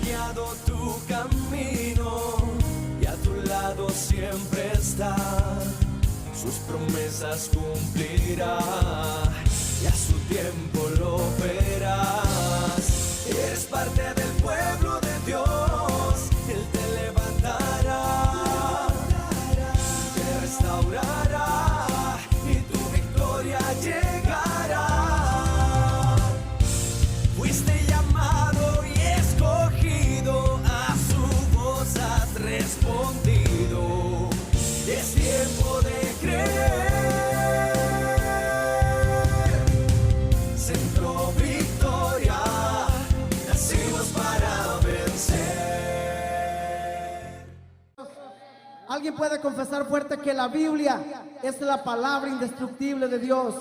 guiado tu camino y a tu lado siempre está. Sus promesas cumplirá y a su tiempo lo verás. Eres parte del pueblo de Dios, Él te levantará, te restaurará y tu victoria llegará. Fuiste llamado y escogido, a su voz has respondido. Es tiempo de creer. Centro Victoria, nacimos para vencer. ¿Alguien puede confesar fuerte que la Biblia es la palabra indestructible de Dios?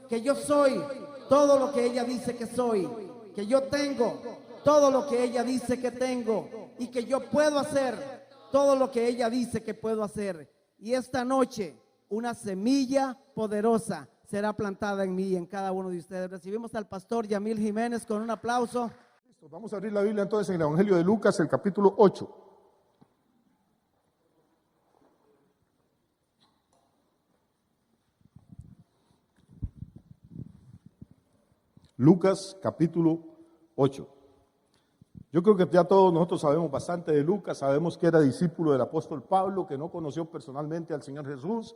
Que yo soy todo lo que ella dice que soy, que yo tengo todo lo que ella dice que tengo y que yo puedo hacer todo lo que ella dice que puedo hacer. Y esta noche una semilla poderosa será plantada en mí y en cada uno de ustedes. Recibimos al pastor Yamil Jiménez con un aplauso. Listo, vamos a abrir la Biblia entonces en el Evangelio de Lucas, el capítulo 8. Lucas, capítulo 8. Yo creo que ya todos nosotros sabemos bastante de Lucas, sabemos que era discípulo del apóstol Pablo, que no conoció personalmente al Señor Jesús,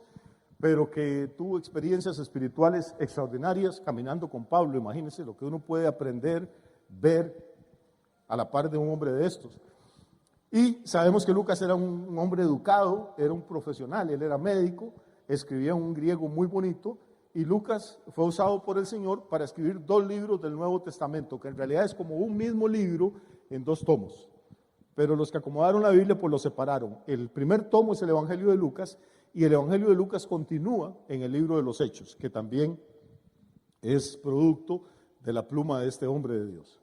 pero que tuvo experiencias espirituales extraordinarias caminando con Pablo. Imagínense lo que uno puede aprender, ver a la par de un hombre de estos. Y sabemos que Lucas era un hombre educado, era un profesional, él era médico, escribía un griego muy bonito, y Lucas fue usado por el Señor para escribir 2 libros del Nuevo Testamento, que en realidad es como un mismo libro en 2 tomos. Pero los que acomodaron la Biblia pues lo separaron. El primer tomo es el Evangelio de Lucas, y el Evangelio de Lucas continúa en el libro de los Hechos, que también es producto de la pluma de este hombre de Dios.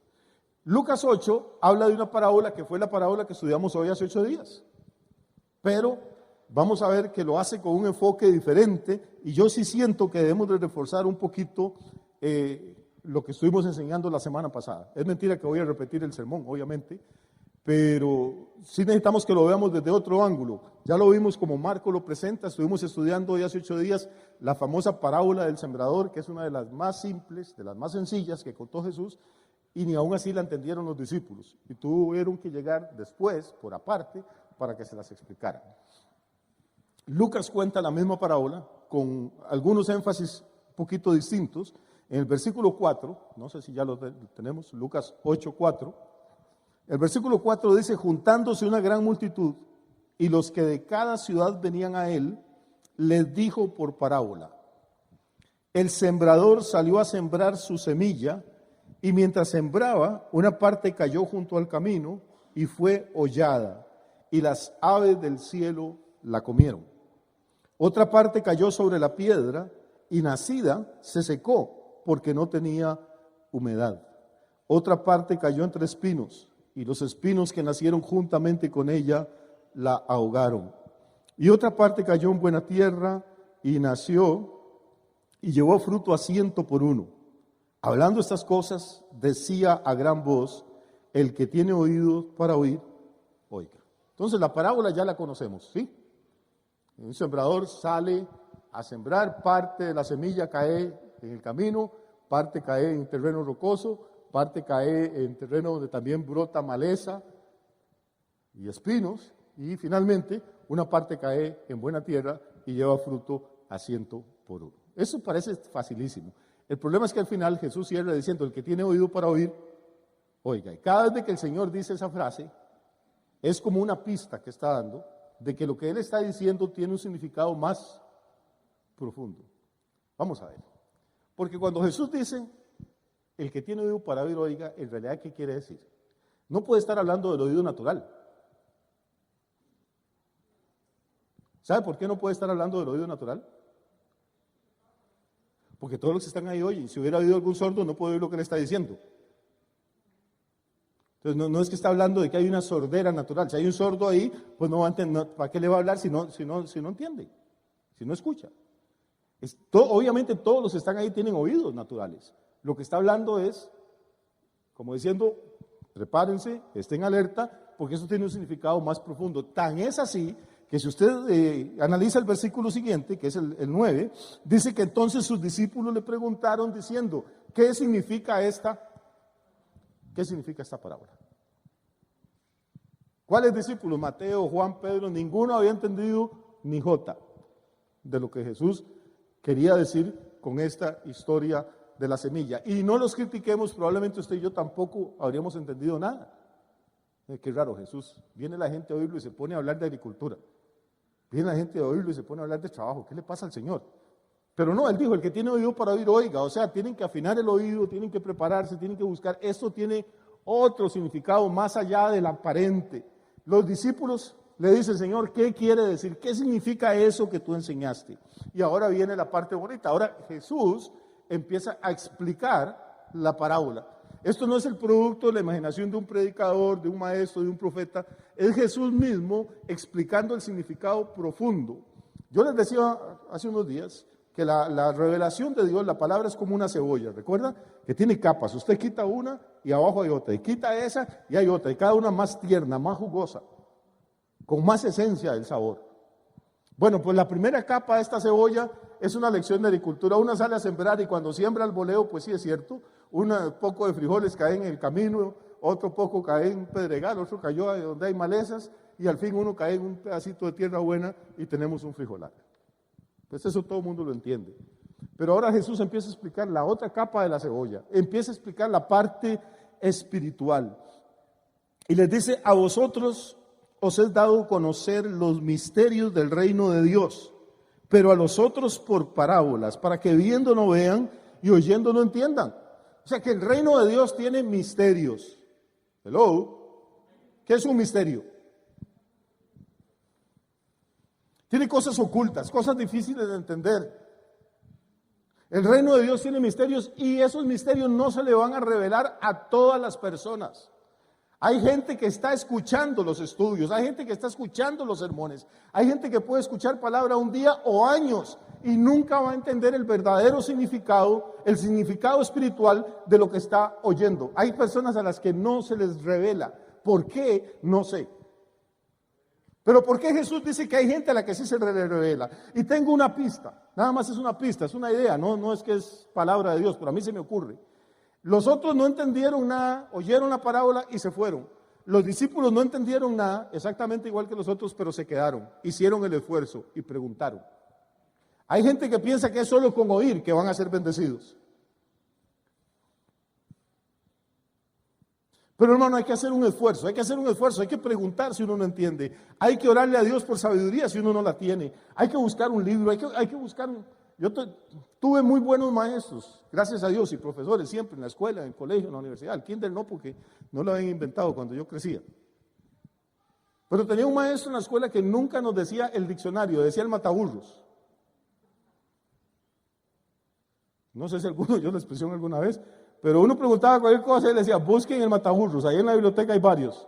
Lucas 8 habla de una parábola que fue la parábola que estudiamos hoy hace 8 días. Pero vamos a ver que lo hace con un enfoque diferente, y yo sí siento que debemos de reforzar un poquito lo que estuvimos enseñando la semana pasada. Es mentira que voy a repetir el sermón, obviamente, pero sí necesitamos que lo veamos desde otro ángulo. Ya lo vimos como Marco lo presenta, estuvimos estudiando hoy hace 8 días la famosa parábola del sembrador, que es una de las más simples, de las más sencillas que contó Jesús, y ni aún así la entendieron los discípulos, y tuvieron que llegar después, por aparte, para que se las explicaran. Lucas cuenta la misma parábola con algunos énfasis un poquito distintos. En el versículo 4, no sé si ya lo tenemos, Lucas 8:4, el versículo 4 dice: juntándose una gran multitud y los que de cada ciudad venían a él, les dijo por parábola: el sembrador salió a sembrar su semilla, y mientras sembraba, una parte cayó junto al camino y fue hollada, y las aves del cielo la comieron. Otra parte cayó sobre la piedra, y nacida se secó porque no tenía humedad. Otra parte cayó entre espinos, y los espinos que nacieron juntamente con ella la ahogaron. Y otra parte cayó en buena tierra, y nació, y llevó fruto a 100 por uno. Hablando estas cosas, decía a gran voz: el que tiene oídos para oír, oiga. Entonces la parábola ya la conocemos, ¿sí? Un sembrador sale a sembrar, parte de la semilla cae en el camino, parte cae en terreno rocoso, parte cae en terreno donde también brota maleza y espinos, y finalmente una parte cae en buena tierra y lleva fruto a 100 por uno. Eso parece facilísimo. El problema es que al final Jesús cierra diciendo: el que tiene oído para oír, oiga. Y cada vez que el Señor dice esa frase, es como una pista que está dando de que lo que Él está diciendo tiene un significado más profundo. Vamos a ver. Porque cuando Jesús dice: el que tiene oído para oír, oiga, en realidad, ¿qué quiere decir? No puede estar hablando del oído natural. ¿Sabe por qué no puede estar hablando del oído natural? Porque todos los que están ahí oyen. Si hubiera oído algún sordo, no puede oír lo que le está diciendo. Entonces, no es que está hablando de que hay una sordera natural. Si hay un sordo ahí, pues no va a entender. ¿Para qué le va a hablar si no entiende? Si no escucha. Obviamente todos los que están ahí tienen oídos naturales. Lo que está hablando es, como diciendo, prepárense, estén alerta, porque eso tiene un significado más profundo. Tan es así que si usted analiza el versículo siguiente, que es el 9, dice que entonces sus discípulos le preguntaron diciendo, ¿qué significa esta parábola? ¿Cuáles discípulos? Mateo, Juan, Pedro, ninguno había entendido ni jota de lo que Jesús quería decir con esta historia de la semilla. Y no los critiquemos, probablemente usted y yo tampoco habríamos entendido nada. Qué raro, Jesús. Viene la gente a oírlo y se pone a hablar de agricultura. Viene la gente a oírlo y se pone a hablar de trabajo. ¿Qué le pasa al Señor? Pero no, él dijo, el que tiene oído para oír, oiga. O sea, tienen que afinar el oído, tienen que prepararse, tienen que buscar. Esto tiene otro significado más allá del aparente. Los discípulos le dicen, Señor, ¿qué quiere decir? ¿Qué significa eso que tú enseñaste? Y ahora viene la parte bonita. Ahora Jesús empieza a explicar la parábola. Esto no es el producto de la imaginación de un predicador, de un maestro, de un profeta. Es Jesús mismo explicando el significado profundo. Yo les decía hace unos días que la revelación de Dios, la palabra es como una cebolla, ¿recuerda? Que tiene capas. Usted quita una y abajo hay otra. Y quita esa y hay otra. Y cada una más tierna, más jugosa, con más esencia del sabor. Bueno, pues la primera capa de esta cebolla es una lección de agricultura. Una sale a sembrar y cuando siembra el boleo, pues sí es cierto, un poco de frijoles caen en el camino, otro poco cae en pedregal, otro cayó donde hay malezas y al fin uno cae en un pedacito de tierra buena y tenemos un frijolar. Pues eso todo el mundo lo entiende. Pero ahora Jesús empieza a explicar la otra capa de la cebolla, empieza a explicar la parte espiritual. Y les dice, a vosotros os es dado conocer los misterios del reino de Dios, pero a los otros por parábolas, para que viendo no vean y oyendo no entiendan. O sea que el reino de Dios tiene misterios. Hello, ¿qué es un misterio? Tiene cosas ocultas, cosas difíciles de entender. El reino de Dios tiene misterios y esos misterios no se le van a revelar a todas las personas. Hay gente que está escuchando los estudios, hay gente que está escuchando los sermones, hay gente que puede escuchar palabra un día o años y nunca va a entender el verdadero significado, el significado espiritual de lo que está oyendo. Hay personas a las que no se les revela. ¿Por qué? No sé. Pero ¿por qué Jesús dice que hay gente a la que sí se le revela? Y tengo una pista, nada más es una pista, es una idea, no es que es palabra de Dios, pero a mí se me ocurre. Los otros no entendieron nada, oyeron la parábola y se fueron. Los discípulos no entendieron nada, exactamente igual que los otros, pero se quedaron, hicieron el esfuerzo y preguntaron. Hay gente que piensa que es solo con oír que van a ser bendecidos. Pero hermano, hay que hacer un esfuerzo, hay que preguntar si uno no entiende. Hay que orarle a Dios por sabiduría si uno no la tiene. Hay que buscar un libro, hay que buscar Yo tuve muy buenos maestros, gracias a Dios, y profesores siempre en la escuela, en el colegio, en la universidad. El kinder no, porque no lo habían inventado cuando yo crecía. Pero tenía un maestro en la escuela que nunca nos decía el diccionario, decía el mataburros. No sé si alguno oyó la expresión alguna vez, pero uno preguntaba cualquier cosa y le decía, busquen el mataburros, ahí en la biblioteca hay varios.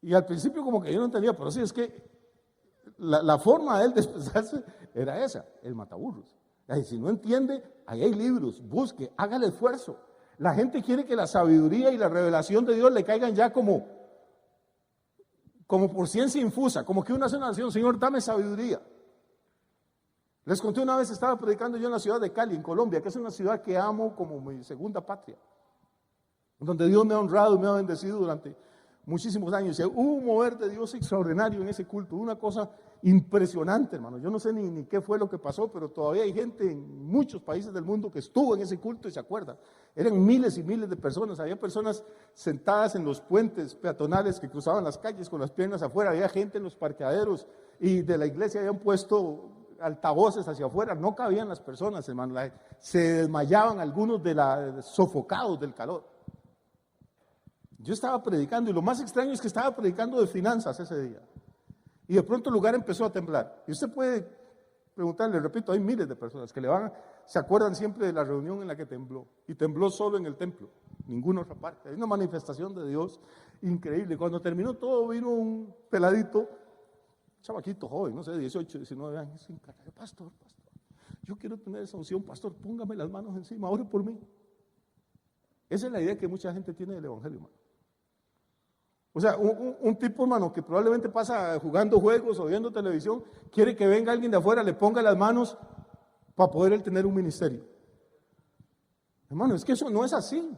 Y al principio como que yo no entendía, pero sí, es que la forma de él de expresarse era esa, el mataburros. Y si no entiende, ahí hay libros, busque, haga el esfuerzo. La gente quiere que la sabiduría y la revelación de Dios le caigan ya como por ciencia infusa, como que uno hace una oración, Señor, dame sabiduría. Les conté una vez, estaba predicando yo en la ciudad de Cali, en Colombia, que es una ciudad que amo como mi segunda patria, donde Dios me ha honrado y me ha bendecido durante muchísimos años. Hubo un mover de Dios extraordinario en ese culto, una cosa impresionante, hermano. Yo no sé ni qué fue lo que pasó, pero todavía hay gente en muchos países del mundo que estuvo en ese culto y se acuerda. Eran miles y miles de personas, había personas sentadas en los puentes peatonales que cruzaban las calles con las piernas afuera, había gente en los parqueaderos y de la iglesia habían puesto altavoces hacia afuera, no cabían las personas, hermano, se desmayaban algunos sofocados del calor. Yo estaba predicando y lo más extraño es que estaba predicando de finanzas ese día. Y de pronto el lugar empezó a temblar. Y usted puede preguntarle, repito, hay miles de personas que se acuerdan siempre de la reunión en la que tembló. Y tembló solo en el templo, ninguna otra parte. Hay una manifestación de Dios increíble. Cuando terminó todo, vino un peladito, chavaquito joven, no sé, 18, 19 años, sin cara, pastor. Yo quiero tener esa unción, pastor, póngame las manos encima, ore por mí. Esa es la idea que mucha gente tiene del evangelio, hermano. O sea, un tipo, hermano, que probablemente pasa jugando juegos o viendo televisión, quiere que venga alguien de afuera, le ponga las manos para poder él tener un ministerio. Hermano, es que eso no es así.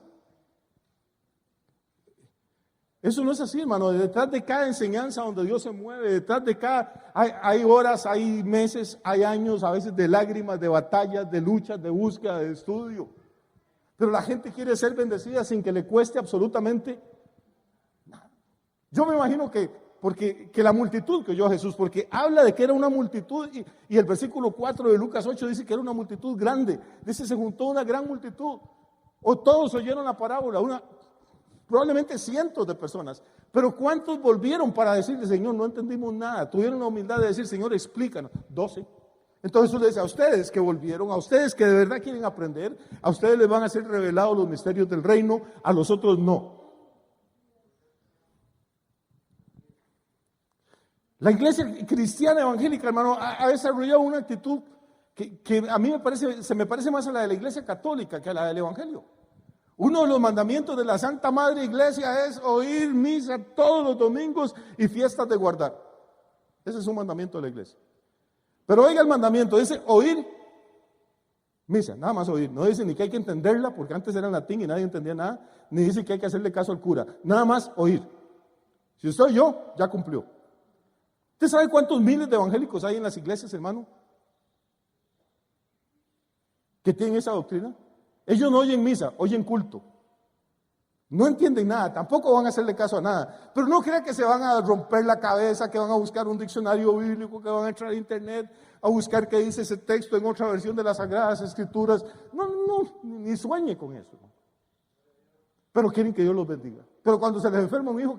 Eso no es así, hermano. Detrás de cada enseñanza donde Dios se mueve, detrás de cada, hay horas, hay meses, hay años, a veces de lágrimas, de batallas, de luchas, de búsqueda, de estudio. Pero la gente quiere ser bendecida sin que le cueste absolutamente nada. Yo me imagino que la multitud que oyó a Jesús, porque habla de que era una multitud, y el versículo 4 de Lucas 8 dice que era una multitud grande. Dice, se juntó una gran multitud, o todos oyeron la parábola, probablemente cientos de personas, pero ¿cuántos volvieron para decirle, Señor, no entendimos nada? Tuvieron la humildad de decir, Señor, explícanos. 12. Entonces Jesús le dice, a ustedes que volvieron, a ustedes que de verdad quieren aprender, a ustedes les van a ser revelados los misterios del reino, a los otros no. La iglesia cristiana evangélica, hermano, ha desarrollado una actitud que a mí se me parece más a la de la iglesia católica que a la del evangelio. Uno de los mandamientos de la Santa Madre Iglesia es oír misa todos los domingos y fiestas de guardar. Ese es un mandamiento de la iglesia. Pero oiga el mandamiento, dice oír misa, nada más oír. No dice ni que hay que entenderla, porque antes era en latín y nadie entendía nada, ni dice que hay que hacerle caso al cura, nada más oír. Si soy yo, ya cumplió. ¿Usted sabe cuántos miles de evangélicos hay en las iglesias, hermano? Que tienen esa doctrina. Ellos no oyen misa, oyen culto. No entienden nada, tampoco van a hacerle caso a nada. Pero no crean que se van a romper la cabeza, que van a buscar un diccionario bíblico, que van a entrar a internet a buscar qué dice ese texto en otra versión de las Sagradas Escrituras. No, ni sueñe con eso. Pero quieren que Dios los bendiga. Pero cuando se les enferma un hijo,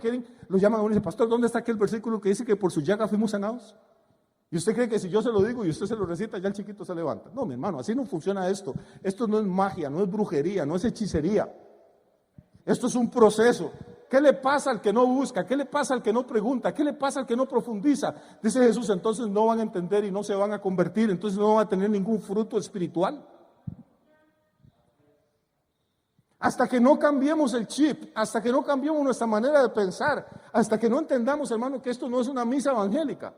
lo llaman a uno y dicen, pastor, ¿dónde está aquel versículo que dice que por su llaga fuimos sanados? Y usted cree que si yo se lo digo y usted se lo recita, ya el chiquito se levanta. No, mi hermano, así no funciona esto. Esto no es magia, no es brujería, no es hechicería. Esto es un proceso. ¿Qué le pasa al que no busca? ¿Qué le pasa al que no pregunta? ¿Qué le pasa al que no profundiza? Dice Jesús, entonces no van a entender y no se van a convertir, entonces no van a tener ningún fruto espiritual. Hasta que no cambiemos el chip, hasta que no cambiemos nuestra manera de pensar, hasta que no entendamos, hermano, que esto no es una misa evangélica,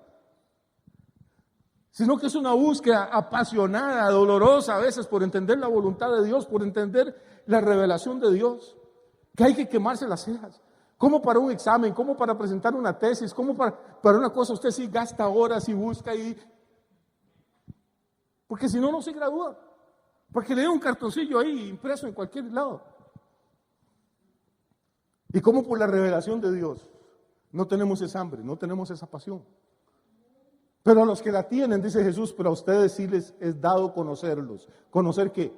sino que es una búsqueda apasionada, dolorosa a veces por entender la voluntad de Dios, por entender la revelación de Dios, que hay que quemarse las cejas. Como para un examen, como para presentar una tesis, como para una cosa, usted sí gasta horas y busca porque si no, no se gradúa. Porque le da un cartoncillo ahí impreso en cualquier lado. Y como por la revelación de Dios no tenemos esa hambre, no tenemos esa pasión. Pero a los que la tienen, dice Jesús, pero a ustedes sí les es dado conocerlos. ¿Conocer qué?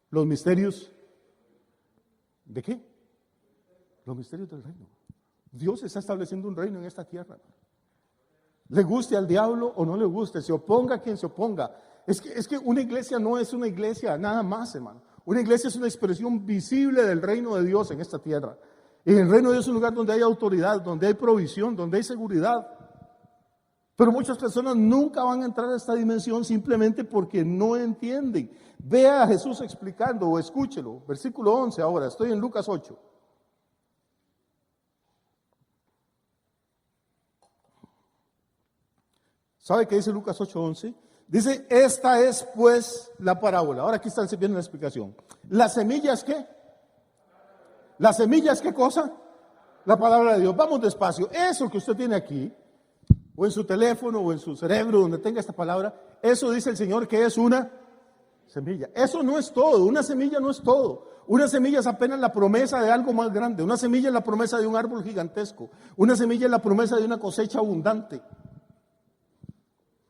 Los misterios. ¿De qué? Los misterios del reino. Dios está estableciendo un reino en esta tierra. Le guste al diablo o no le guste, se oponga a quien se oponga. Es que una iglesia no es una iglesia nada más, hermano. Una iglesia es una expresión visible del reino de Dios en esta tierra. Y el reino de Dios es un lugar donde hay autoridad, donde hay provisión, donde hay seguridad. Pero muchas personas nunca van a entrar a esta dimensión simplemente porque no entienden. Vea a Jesús explicando o escúchelo. Versículo 11 ahora, estoy en Lucas 8. ¿Sabe qué dice Lucas 8:11? Dice, esta es pues la parábola. Ahora aquí está viendo la explicación. ¿Las semillas qué? ¿Las semillas qué cosa? La palabra de Dios. Vamos despacio. Eso que usted tiene aquí, o en su teléfono, o en su cerebro, donde tenga esta palabra, eso dice el Señor que es una semilla. Eso no es todo. Una semilla no es todo. Una semilla es apenas la promesa de algo más grande. Una semilla es la promesa de un árbol gigantesco. Una semilla es la promesa de una cosecha abundante.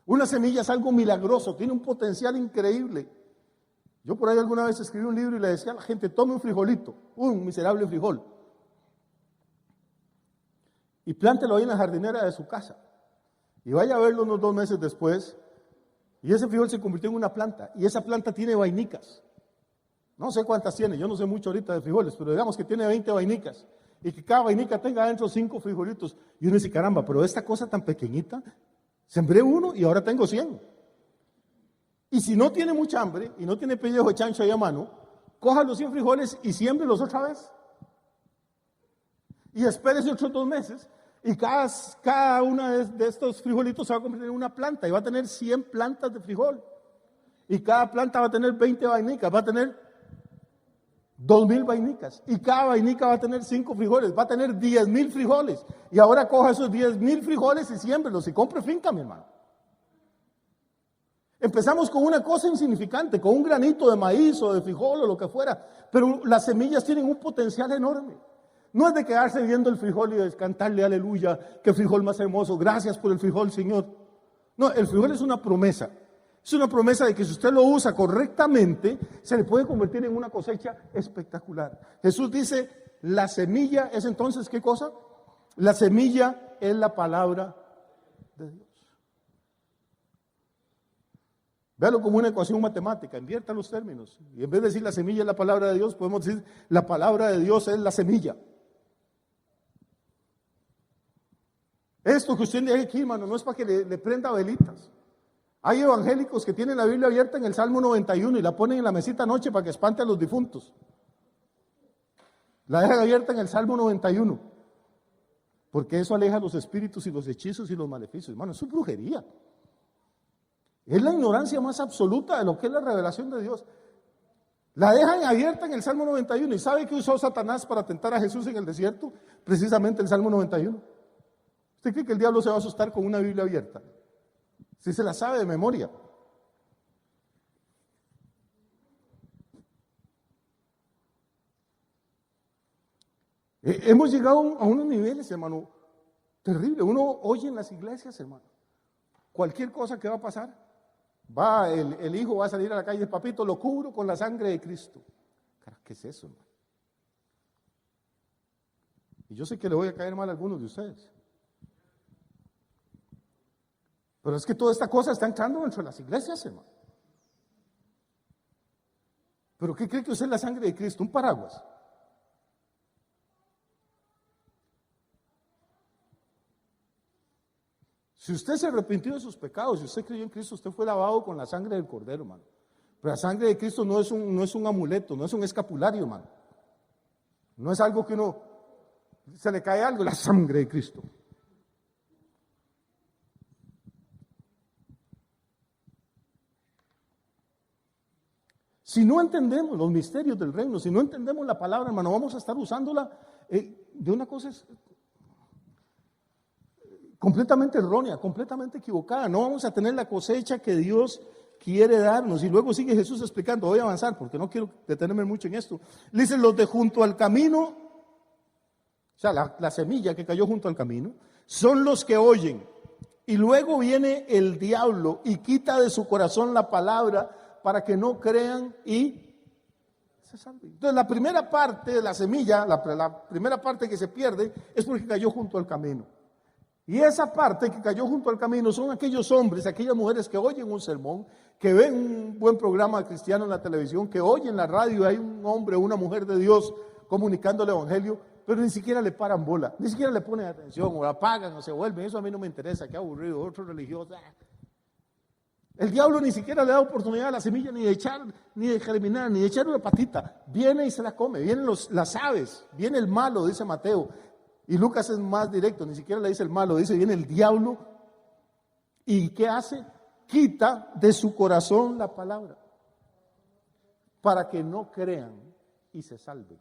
Una semilla es algo milagroso, tiene un potencial increíble. Yo por ahí alguna vez escribí un libro y le decía a la gente, tome un frijolito, un miserable frijol, y plántelo ahí en la jardinera de su casa. Y vaya a verlo unos 2 meses después, y ese frijol se convirtió en una planta, y esa planta tiene vainicas. No sé cuántas tiene, yo no sé mucho ahorita de frijoles, pero digamos que tiene 20 vainicas, y que cada vainica tenga adentro 5 frijolitos. Y uno dice, caramba, pero esta cosa tan pequeñita, sembré uno y ahora tengo 100. Y si no tiene mucha hambre y no tiene pellejo de chancho ahí a mano, coja los 100 frijoles y siémbrelos otra vez. Y espérese otros 2 meses y cada una de estos frijolitos se va a convertir en una planta y va a tener 100 plantas de frijol. Y cada planta va a tener 20 vainicas, va a tener 2,000 vainicas. Y cada vainica va a tener 5 frijoles, va a tener 10,000 frijoles. Y ahora coja esos 10,000 frijoles y siémbrelos y compre finca, mi hermano. Empezamos con una cosa insignificante, con un granito de maíz o de frijol o lo que fuera, pero las semillas tienen un potencial enorme. No es de quedarse viendo el frijol y de cantarle aleluya, qué frijol más hermoso, gracias por el frijol, Señor. No, el frijol es una promesa. Es una promesa de que si usted lo usa correctamente, se le puede convertir en una cosecha espectacular. Jesús dice, la semilla es entonces, ¿qué cosa? La semilla es la palabra de Dios. Véalo como una ecuación matemática, invierta los términos. Y en vez de decir la semilla es la palabra de Dios, podemos decir la palabra de Dios es la semilla. Esto que usted lee aquí, hermano, no es para que le prenda velitas. Hay evangélicos que tienen la Biblia abierta en el Salmo 91 y la ponen en la mesita anoche para que espante a los difuntos. La dejan abierta en el Salmo 91. Porque eso aleja los espíritus y los hechizos y los maleficios. Hermano, eso es brujería. Es la ignorancia más absoluta de lo que es la revelación de Dios. La dejan abierta en el Salmo 91. ¿Y sabe qué usó Satanás para tentar a Jesús en el desierto? Precisamente el Salmo 91. ¿Usted cree que el diablo se va a asustar con una Biblia abierta? Si se la sabe de memoria. Hemos llegado a unos niveles, hermano, terrible. Uno oye en las iglesias, hermano, cualquier cosa que va a pasar. El hijo va a salir a la calle, papito, lo cubro con la sangre de Cristo. ¿Qué es eso, hermano? Y yo sé que le voy a caer mal a algunos de ustedes. Pero es que toda esta cosa está entrando dentro de las iglesias, hermano. ¿Pero qué cree que usted es la sangre de Cristo? Un paraguas. Si usted se arrepintió de sus pecados, si usted creyó en Cristo, usted fue lavado con la sangre del Cordero, hermano. Pero la sangre de Cristo no es un amuleto, no es un escapulario, hermano. No es algo que uno, se le cae algo, la sangre de Cristo. Si no entendemos los misterios del reino, si no entendemos la palabra, hermano, vamos a estar usándola de una cosa completamente errónea, completamente equivocada. No vamos a tener la cosecha que Dios quiere darnos. Y luego sigue Jesús explicando, voy a avanzar porque no quiero detenerme mucho en esto. Le dice, los de junto al camino, o sea, la semilla que cayó junto al camino, son los que oyen. Y luego viene el diablo y quita de su corazón la palabra para que no crean y se salven. Entonces la primera parte de la semilla, la primera parte que se pierde es porque cayó junto al camino. Y esa parte que cayó junto al camino son aquellos hombres, aquellas mujeres que oyen un sermón, que ven un buen programa cristiano en la televisión, que oyen la radio, hay un hombre o una mujer de Dios comunicando el evangelio, pero ni siquiera le paran bola, ni siquiera le ponen atención, o la apagan o se vuelven. Eso a mí no me interesa, qué aburrido, otro religioso. El diablo ni siquiera le da oportunidad a la semilla ni de echar, ni de germinar, ni de echar una patita. Viene y se la come, vienen las aves, viene el malo, dice Mateo. Y Lucas es más directo, ni siquiera le dice el malo, dice viene el diablo. ¿Y qué hace? Quita de su corazón la palabra para que no crean y se salven.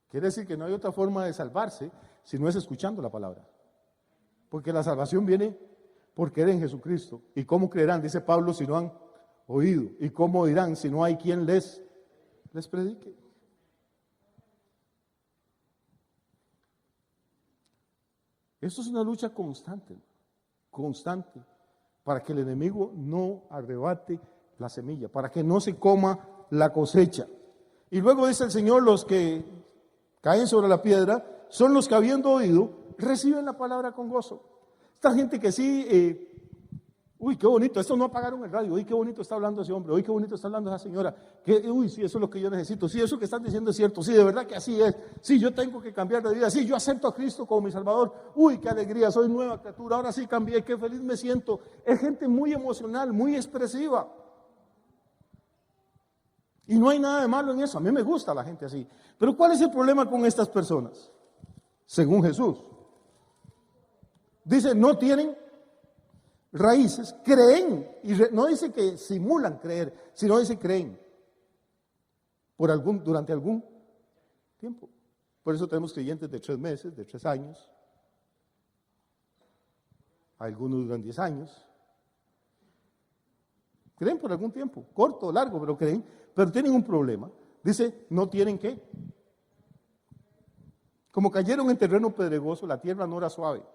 Quiere decir que no hay otra forma de salvarse si no es escuchando la palabra. Porque la salvación viene por creer en Jesucristo. ¿Y cómo creerán? Dice Pablo, si no han oído. ¿Y cómo dirán si no hay quien les predique? Esto es una lucha constante, para que el enemigo no arrebate la semilla, para que no se coma la cosecha. Y luego dice el Señor, los que caen sobre la piedra son los que habiendo oído, reciben la palabra con gozo. Esta gente que sí, Uy, qué bonito, esto no apagaron el radio. Uy, qué bonito está hablando ese hombre. Uy, qué bonito está hablando esa señora. Uy, sí, eso es lo que yo necesito. Sí, eso que están diciendo es cierto. Sí, de verdad que así es. Sí, yo tengo que cambiar de vida. Sí, yo acepto a Cristo como mi Salvador. Uy, qué alegría, soy nueva criatura. Ahora sí cambié, qué feliz me siento. Es gente muy emocional, muy expresiva. Y no hay nada de malo en eso. A mí me gusta la gente así. Pero ¿cuál es el problema con estas personas? Según Jesús. Dice, no tienen raíces, creen, y no dice que simulan creer, sino dice creen durante algún tiempo. Por eso tenemos creyentes de 3 meses, de 3 años, algunos duran 10 años. Creen por algún tiempo, corto o largo, pero creen, pero tienen un problema. Dice, no tienen qué. Como cayeron en terreno pedregoso, la tierra no era suave.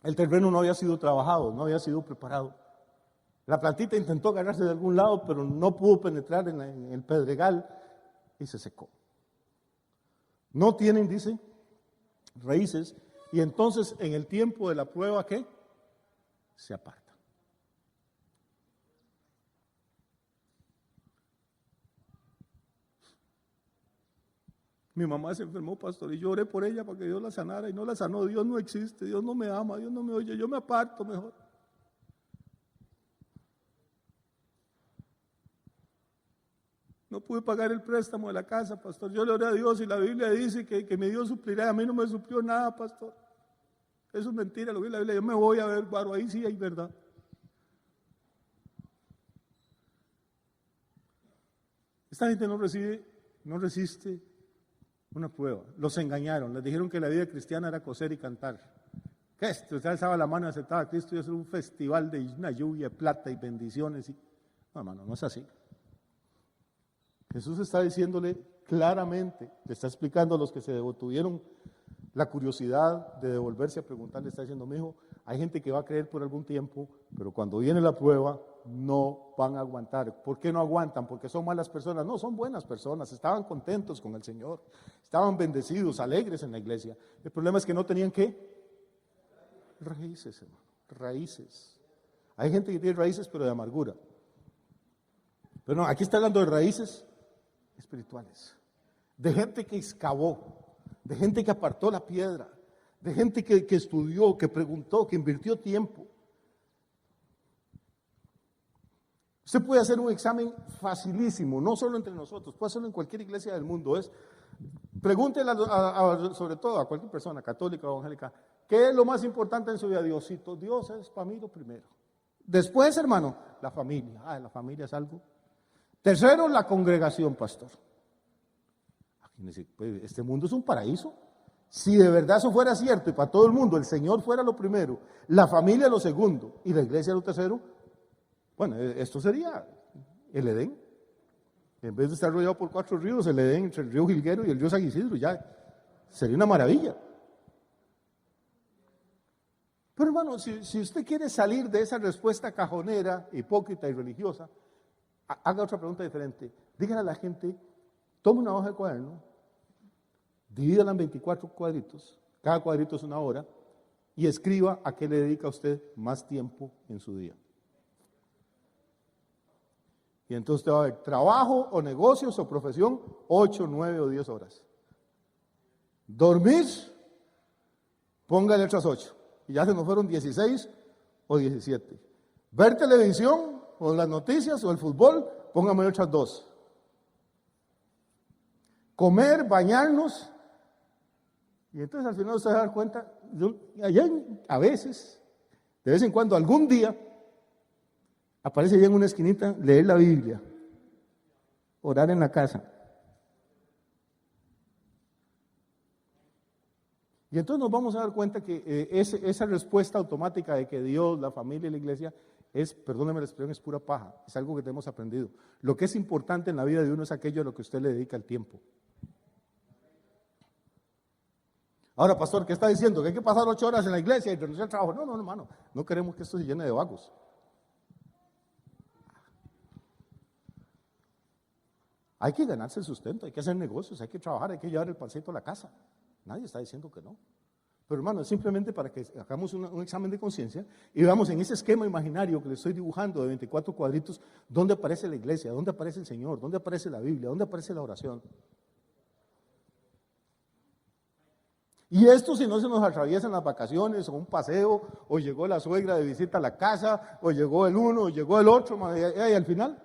El terreno no había sido trabajado, no había sido preparado. La plantita intentó agarrarse de algún lado, pero no pudo penetrar en el pedregal y se secó. No tienen, dice, raíces, y entonces en el tiempo de la prueba, ¿qué? Se apartan. Mi mamá se enfermó, pastor, y yo oré por ella para que Dios la sanara y no la sanó. Dios no existe, Dios no me ama, Dios no me oye, yo me aparto mejor. No pude pagar el préstamo de la casa, pastor. Yo le oré a Dios y la Biblia dice que mi Dios suplirá. A mí no me suplió nada, pastor. Eso es mentira, lo que la Biblia. Yo me voy a ver, guaro, ahí sí hay verdad. Esta gente no resiste una prueba. Los engañaron, les dijeron que la vida cristiana era coser y cantar. Que usted alzaba la mano y aceptaba a Cristo y eso era un festival de una lluvia de plata y bendiciones. No, hermano, no es así. Jesús está diciéndole claramente, le está explicando a los que se tuvieron la curiosidad de devolverse a preguntarle, está diciendo, mi hijo, hay gente que va a creer por algún tiempo, pero cuando viene la prueba no van a aguantar. ¿Por qué no aguantan? Porque son malas personas. No, son buenas personas, estaban contentos con el Señor, estaban bendecidos, alegres en la iglesia. El problema es que no tenían ¿qué? Raíces, hermano, raíces. Hay gente que tiene raíces pero de amargura. Pero no, aquí está hablando de raíces espirituales, de gente que excavó, de gente que apartó la piedra, de gente que estudió, que preguntó, que invirtió tiempo. Usted puede hacer un examen facilísimo, no solo entre nosotros, puede hacerlo en cualquier iglesia del mundo. Pregúntele sobre todo a cualquier persona, católica o evangélica, ¿qué es lo más importante en su vida? Diosito. Dios es para mí lo primero. Después, hermano, la familia. La familia es algo. Tercero, la congregación, pastor. Este mundo es un paraíso. Si de verdad eso fuera cierto y para todo el mundo el Señor fuera lo primero, la familia lo segundo y la iglesia lo tercero, bueno, esto sería el Edén. En vez de estar rodeado por 4 ríos, el Edén entre el río Jilguero y el río San Isidro, ya sería una maravilla. Pero hermano, si usted quiere salir de esa respuesta cajonera, hipócrita y religiosa, haga otra pregunta diferente. Dígale a la gente, tome una hoja de cuaderno, divídala en 24 cuadritos, cada cuadrito es 1 hora, y escriba a qué le dedica usted más tiempo en su día. Y entonces usted va a ver trabajo o negocios o profesión, 8, 9 o 10 horas. Dormir, póngale otras 8. Y ya se nos fueron 16 o 17. Ver televisión o las noticias o el fútbol, póngame otras 2. Comer, bañarnos. Y entonces al final usted se va a dar cuenta, a veces, de vez en cuando, algún día, aparece ya en una esquinita, leer la Biblia, orar en la casa. Y entonces nos vamos a dar cuenta que esa respuesta automática de que Dios, la familia y la iglesia es, perdóneme la expresión, es pura paja, es algo que tenemos aprendido. Lo que es importante en la vida de uno es aquello a lo que usted le dedica el tiempo. Ahora, pastor, ¿qué está diciendo? ¿Que hay que pasar 8 horas en la iglesia y renunciar al trabajo? No, hermano, no queremos que esto se llene de vagos. Hay que ganarse el sustento, hay que hacer negocios, hay que trabajar, hay que llevar el pancito a la casa. Nadie está diciendo que no. Pero hermano, es simplemente para que hagamos un examen de conciencia y veamos en ese esquema imaginario que le estoy dibujando de 24 cuadritos, dónde aparece la iglesia, dónde aparece el Señor, dónde aparece la Biblia, dónde aparece la oración. Y esto si no se nos atraviesan las vacaciones o un paseo, o llegó la suegra de visita a la casa, o llegó el uno, o llegó el otro, hermano, y al final,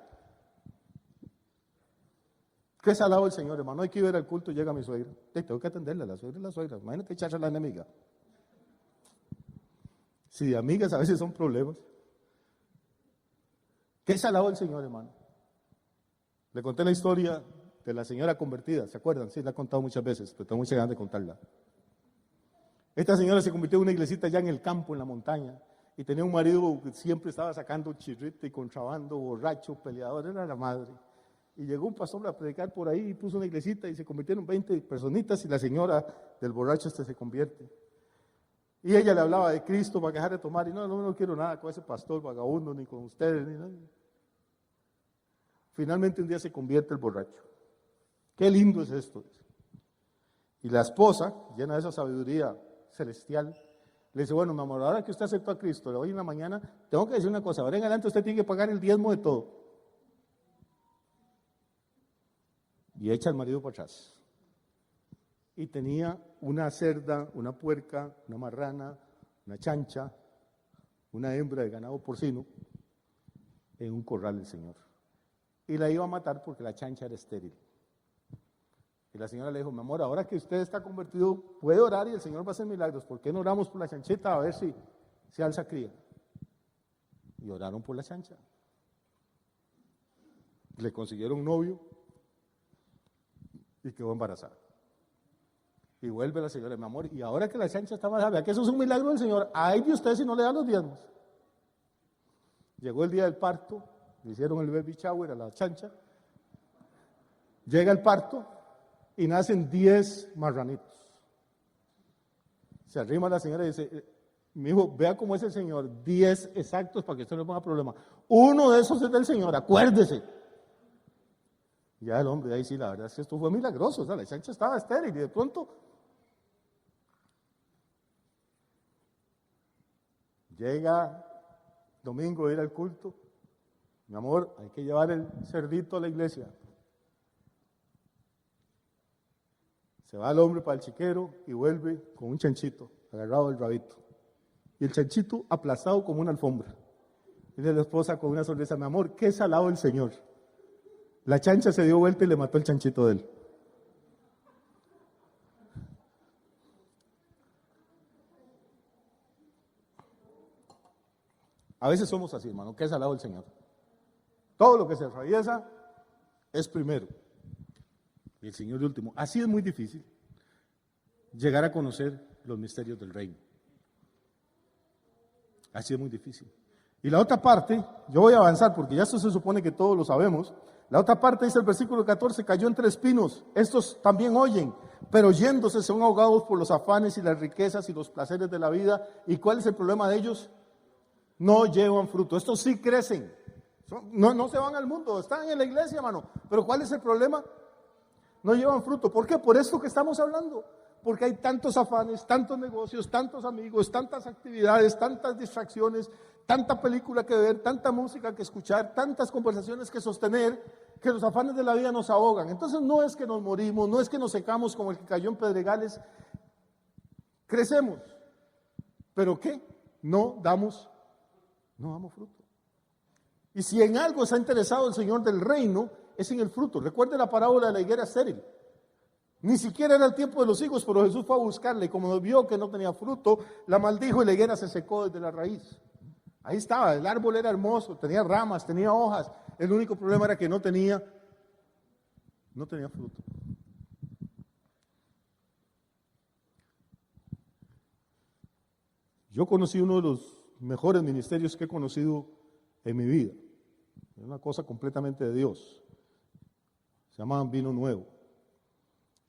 ¿qué salado el Señor, hermano? Hay que ir al culto, llega mi suegra. Tengo que atenderla, la suegra es la suegra. Imagínate echarse a la enemiga. Si de amigas a veces son problemas. ¿Qué salado el Señor, hermano? Le conté la historia de la señora convertida, ¿se acuerdan? Sí, la he contado muchas veces, pero tengo muchas ganas de contarla. Esta señora se convirtió en una iglesita allá en el campo, en la montaña, y tenía un marido que siempre estaba sacando chirrite y contrabando, borracho, peleador, era la madre. Y llegó un pastor a predicar por ahí y puso una iglesita y se convirtieron 20 personitas y la señora del borracho se convierte. Y ella le hablaba de Cristo para dejar de tomar y no quiero nada con ese pastor vagabundo, ni con ustedes, ni nada. Finalmente un día se convierte el borracho. Qué lindo es esto. Y la esposa, llena de esa sabiduría celestial, le dice, bueno, mi amor, ahora que usted aceptó a Cristo, hoy en la mañana, tengo que decir una cosa, ahora en adelante usted tiene que pagar el diezmo de todo. Y echa al marido para atrás. Y tenía una cerda, una puerca, una marrana, una chancha, una hembra de ganado porcino en un corral del Señor. Y la iba a matar porque la chancha era estéril. Y la señora le dijo, mi amor, ahora que usted está convertido, puede orar y el Señor va a hacer milagros. ¿Por qué no oramos por la chanchita a ver si se alza cría? Y oraron por la chancha. Le consiguieron un novio y quedó embarazada. Y vuelve la señora, mi amor, y ahora que la chancha está embarazada, vea que eso es un milagro del Señor. Ay de usted si no le da los diezmos. Llegó el día del parto, le hicieron el baby shower a la chancha. Llega el parto y nacen 10 marranitos. Se arrima la señora y dice, mi hijo, vea cómo es el Señor, 10 exactos para que usted no ponga problema. Uno de esos es del Señor, acuérdese. Ya el hombre, ahí sí, la verdad es que esto fue milagroso, o sea, la chancha estaba estéril y de pronto llega domingo a ir al culto. Mi amor, hay que llevar el cerdito a la iglesia. Se va el hombre para el chiquero y vuelve con un chanchito agarrado del rabito. Y el chanchito aplastado como una alfombra. Y dice la esposa con una sonrisa, mi amor, qué salado el Señor. La chancha se dio vuelta y le mató el chanchito de él. A veces somos así, hermano, qué salado el Señor. Todo lo que se atraviesa es primero. Y el Señor de último. Así es muy difícil llegar a conocer los misterios del reino. Así es muy difícil. Y la otra parte, yo voy a avanzar porque ya esto se supone que todos lo sabemos. La otra parte dice el versículo 14, cayó entre espinos. Estos también oyen, pero yéndose son ahogados por los afanes y las riquezas y los placeres de la vida. ¿Y cuál es el problema de ellos? No llevan fruto. Estos sí crecen. No se van al mundo, están en la iglesia, hermano. Pero ¿cuál es el problema? No llevan fruto. ¿Por qué? Por esto que estamos hablando. Porque hay tantos afanes, tantos negocios, tantos amigos, tantas actividades, tantas distracciones, tanta película que ver, tanta música que escuchar, tantas conversaciones que sostener, que los afanes de la vida nos ahogan. Entonces no es que nos morimos, no es que nos secamos como el que cayó en Pedregales. Crecemos. ¿Pero qué? No damos fruto. Y si en algo está interesado el Señor del reino, es en el fruto. Recuerde la parábola de la higuera estéril. Ni siquiera era el tiempo de los higos, pero Jesús fue a buscarla y como vio que no tenía fruto, la maldijo y la higuera se secó desde la raíz. Ahí estaba, el árbol era hermoso, tenía ramas, tenía hojas. El único problema era que no tenía fruto. Yo conocí uno de los mejores ministerios que he conocido en mi vida. Es una cosa completamente de Dios. Se llamaban Vino Nuevo.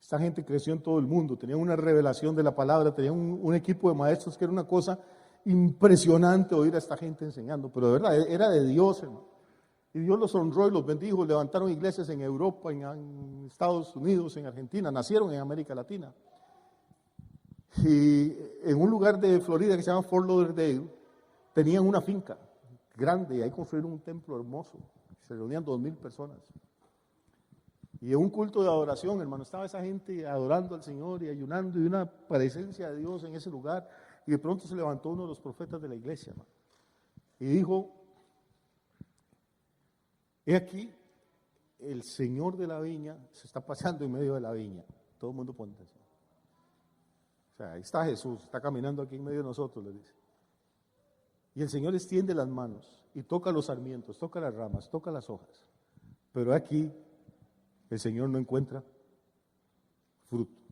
Esta gente creció en todo el mundo, tenían una revelación de la palabra, tenían un equipo de maestros que era una cosa impresionante oír a esta gente enseñando, pero de verdad era de Dios, hermano. Y Dios los honró y los bendijo, levantaron iglesias en Europa, en Estados Unidos, en Argentina, nacieron en América Latina. Y en un lugar de Florida que se llama Fort Lauderdale, tenían una finca grande y ahí construyeron un templo hermoso. Se reunían 2,000 personas. Y en un culto de adoración, hermano, estaba esa gente adorando al Señor y ayunando y una presencia de Dios en ese lugar. Y de pronto se levantó uno de los profetas de la iglesia, hermano, y dijo: he aquí, el Señor de la viña se está pasando en medio de la viña. Todo el mundo pone atención. O sea, ahí está Jesús, está caminando aquí en medio de nosotros, le dice. Y el Señor extiende las manos y toca los sarmientos, toca las ramas, toca las hojas. Pero aquí el Señor no encuentra fruto.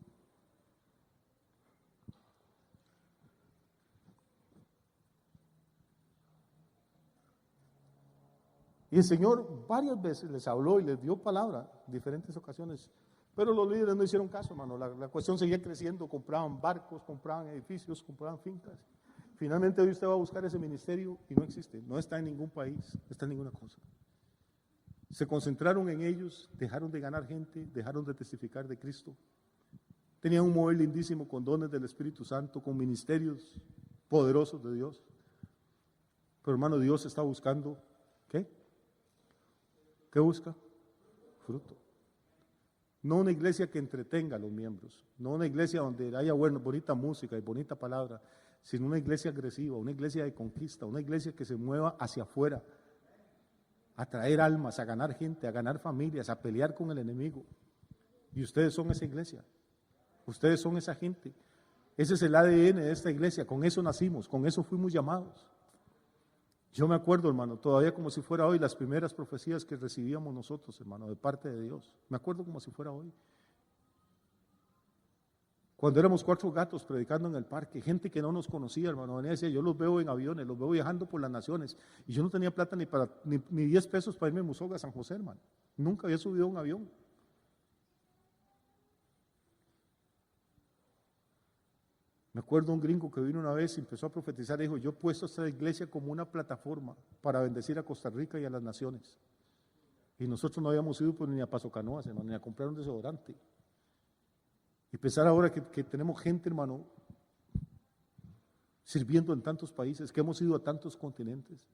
Y el Señor varias veces les habló y les dio palabra en diferentes ocasiones, pero los líderes no hicieron caso, hermano. La cuestión seguía creciendo, compraban barcos, compraban edificios, compraban fincas. Finalmente hoy usted va a buscar ese ministerio y no existe, no está en ningún país, no está en ninguna cosa. Se concentraron en ellos, dejaron de ganar gente, dejaron de testificar de Cristo. Tenían un mover lindísimo con dones del Espíritu Santo, con ministerios poderosos de Dios. Pero hermano, Dios está buscando, ¿qué? ¿Qué busca? Fruto. No una iglesia que entretenga a los miembros, no una iglesia donde haya bonita música y bonita palabra, sino una iglesia agresiva, una iglesia de conquista, una iglesia que se mueva hacia afuera, a traer almas, a ganar gente, a ganar familias, a pelear con el enemigo. Y ustedes son esa iglesia, ustedes son esa gente. Ese es el ADN de esta iglesia, con eso nacimos, con eso fuimos llamados. Yo me acuerdo, hermano, todavía como si fuera hoy, las primeras profecías que recibíamos nosotros, hermano, de parte de Dios. Me acuerdo como si fuera hoy. Cuando éramos 4 gatos predicando en el parque, gente que no nos conocía, hermano, venía y decía: yo los veo en aviones, los veo viajando por las naciones. Y yo no tenía plata ni 10 pesos para irme a Musoga, a San José, hermano. Nunca había subido a un avión. Me acuerdo un gringo que vino una vez y empezó a profetizar y dijo: yo he puesto esta iglesia como una plataforma para bendecir a Costa Rica y a las naciones. Y nosotros no habíamos ido pues, ni a Paso Canoas, hermano, ni a comprar un desodorante. Y pensar ahora que tenemos gente, hermano, sirviendo en tantos países, que hemos ido a tantos continentes.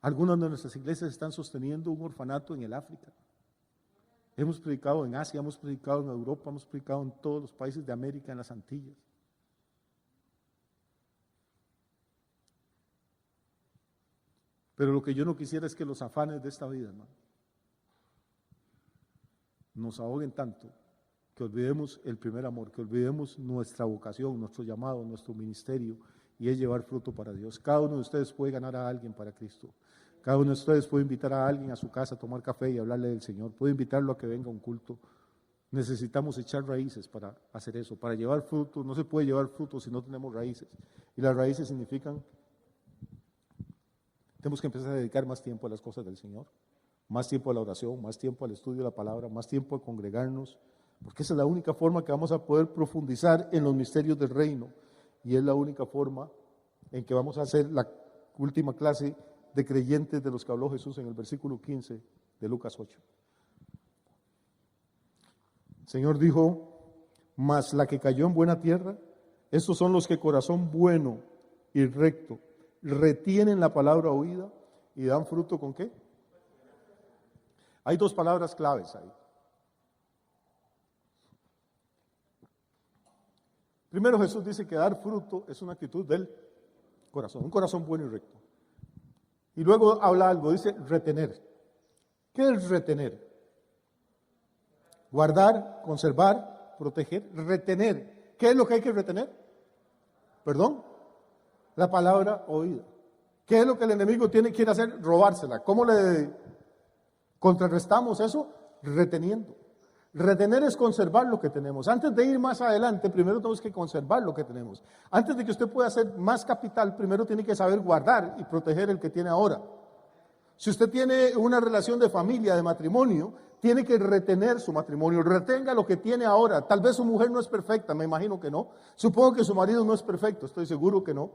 Algunas de nuestras iglesias están sosteniendo un orfanato en el África. Hemos predicado en Asia, hemos predicado en Europa, hemos predicado en todos los países de América, en las Antillas. Pero lo que yo no quisiera es que los afanes de esta vida, hermano, nos ahoguen tanto que olvidemos el primer amor, que olvidemos nuestra vocación, nuestro llamado, nuestro ministerio, y es llevar fruto para Dios. Cada uno de ustedes puede ganar a alguien para Cristo. Cada uno de ustedes puede invitar a alguien a su casa a tomar café y hablarle del Señor. Puede invitarlo a que venga a un culto. Necesitamos echar raíces para hacer eso, para llevar fruto. No se puede llevar fruto si no tenemos raíces. Y las raíces significan, tenemos que empezar a dedicar más tiempo a las cosas del Señor, más tiempo a la oración, más tiempo al estudio de la palabra, más tiempo a congregarnos, porque esa es la única forma que vamos a poder profundizar en los misterios del reino, y es la única forma en que vamos a hacer la última clase de creyentes de los que habló Jesús en el versículo 15 de Lucas 8. El Señor dijo: mas la que cayó en buena tierra, estos son los que corazón bueno y recto retienen la palabra oída y dan fruto ¿con qué? Hay 2 palabras claves ahí. Primero, Jesús dice que dar fruto es una actitud del corazón, un corazón bueno y recto. Y luego habla algo, dice retener. ¿Qué es retener? Guardar, conservar, proteger, retener. ¿Qué es lo que hay que retener? ¿Perdón? La palabra oída. ¿Qué es lo que el enemigo quiere hacer? Robársela. ¿Cómo le contrarrestamos eso? Reteniendo. Retener es conservar lo que tenemos. Antes de ir más adelante, primero tenemos que conservar lo que tenemos. Antes de que usted pueda hacer más capital, primero tiene que saber guardar y proteger el que tiene ahora. Si usted tiene una relación de familia, de matrimonio, tiene que retener su matrimonio, retenga lo que tiene ahora. Tal vez su mujer no es perfecta, me imagino que no. Supongo que su marido no es perfecto, estoy seguro que no.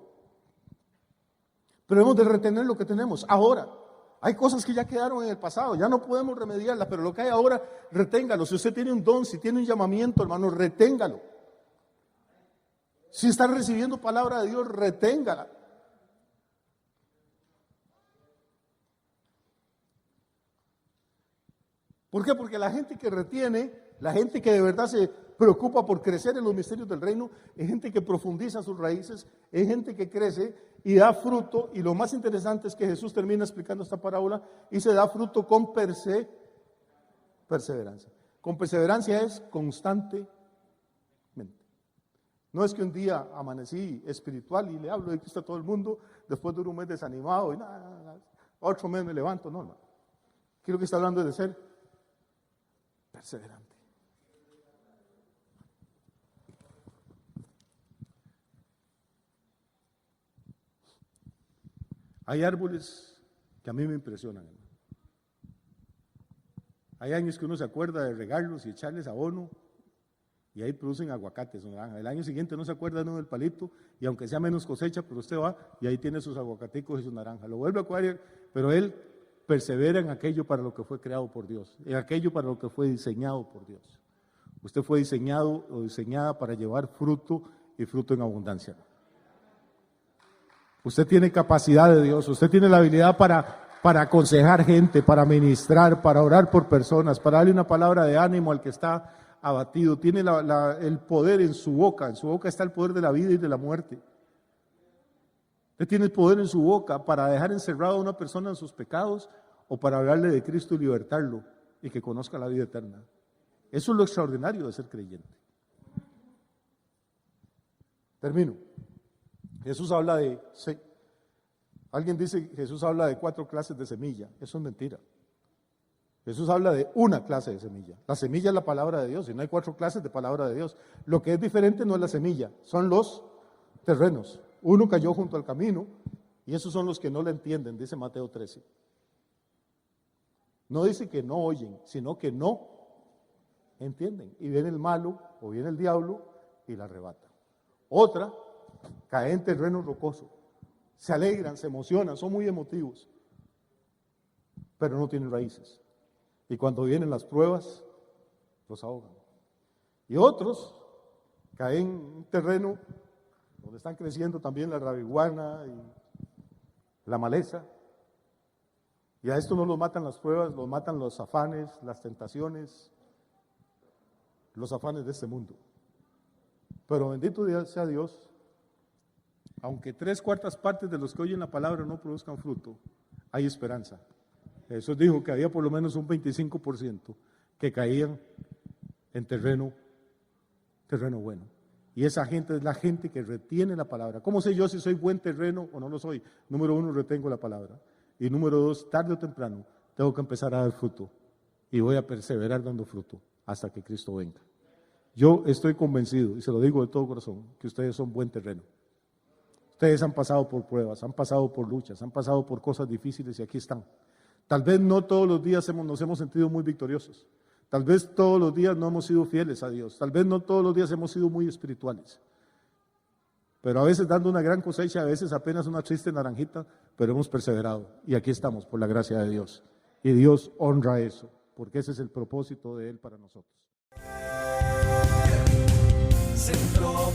Pero hemos de retener lo que tenemos ahora. Hay cosas que ya quedaron en el pasado, ya no podemos remediarlas, pero lo que hay ahora, reténgalo. Si usted tiene un don, si tiene un llamamiento, hermano, reténgalo. Si está recibiendo palabra de Dios, reténgala. ¿Por qué? Porque la gente que retiene, la gente que de verdad se preocupa por crecer en los misterios del reino, es gente que profundiza sus raíces, es gente que crece y da fruto. Y lo más interesante es que Jesús termina explicando esta parábola y se da fruto con perseverancia. Con perseverancia es constantemente. No es que un día amanecí espiritual y le hablo de Cristo a todo el mundo, después de un mes desanimado y nada, otro mes me levanto. No, no. Aquí lo que está hablando es de ser perseverante. Hay árboles que a mí me impresionan. Hay años que uno se acuerda de regarlos y echarles abono y ahí producen aguacates o naranjas. El año siguiente no se acuerda uno del palito y aunque sea menos cosecha, pero usted va y ahí tiene sus aguacaticos y sus naranjas. Lo vuelve a acuariar, pero él persevera en aquello para lo que fue creado por Dios, en aquello para lo que fue diseñado por Dios. Usted fue diseñado o diseñada para llevar fruto y fruto en abundancia. Usted tiene capacidad de Dios, usted tiene la habilidad para aconsejar gente, para ministrar, para orar por personas, para darle una palabra de ánimo al que está abatido. Tiene el poder en su boca está el poder de la vida y de la muerte. Usted tiene el poder en su boca para dejar encerrado a una persona en sus pecados o para hablarle de Cristo y libertarlo y que conozca la vida eterna. Eso es lo extraordinario de ser creyente. Termino. Jesús habla de, sí, alguien dice que Jesús habla de 4 clases de semilla. Eso es mentira. Jesús habla de una clase de semilla. La semilla es la palabra de Dios y no hay 4 clases de palabra de Dios. Lo que es diferente no es la semilla, son los terrenos. Uno cayó junto al camino y esos son los que no le entienden, dice Mateo 13. No dice que no oyen, sino que no entienden. Y viene el malo o viene el diablo y la arrebata. Otra cae en terreno rocoso. Se alegran, se emocionan, son muy emotivos, pero no tienen raíces. Y cuando vienen las pruebas, los ahogan. Y otros caen en un terreno donde están creciendo también la rabiguana y la maleza. Y a esto no los matan las pruebas, los matan los afanes, las tentaciones, los afanes de este mundo. Pero bendito sea Dios, aunque 3/4 partes de los que oyen la palabra no produzcan fruto, hay esperanza. Jesús dijo que había por lo menos un 25% que caían en terreno bueno. Y esa gente es la gente que retiene la palabra. ¿Cómo sé yo si soy buen terreno o no lo soy? Número 1, retengo la palabra. Y número 2, tarde o temprano, tengo que empezar a dar fruto. Y voy a perseverar dando fruto hasta que Cristo venga. Yo estoy convencido, y se lo digo de todo corazón, que ustedes son buen terreno. Ustedes han pasado por pruebas, han pasado por luchas, han pasado por cosas difíciles y aquí están. Tal vez no todos los días nos hemos sentido muy victoriosos. Tal vez todos los días no hemos sido fieles a Dios. Tal vez no todos los días hemos sido muy espirituales. Pero a veces dando una gran cosecha, a veces apenas una triste naranjita, pero hemos perseverado. Y aquí estamos por la gracia de Dios. Y Dios honra eso, porque ese es el propósito de Él para nosotros. Centro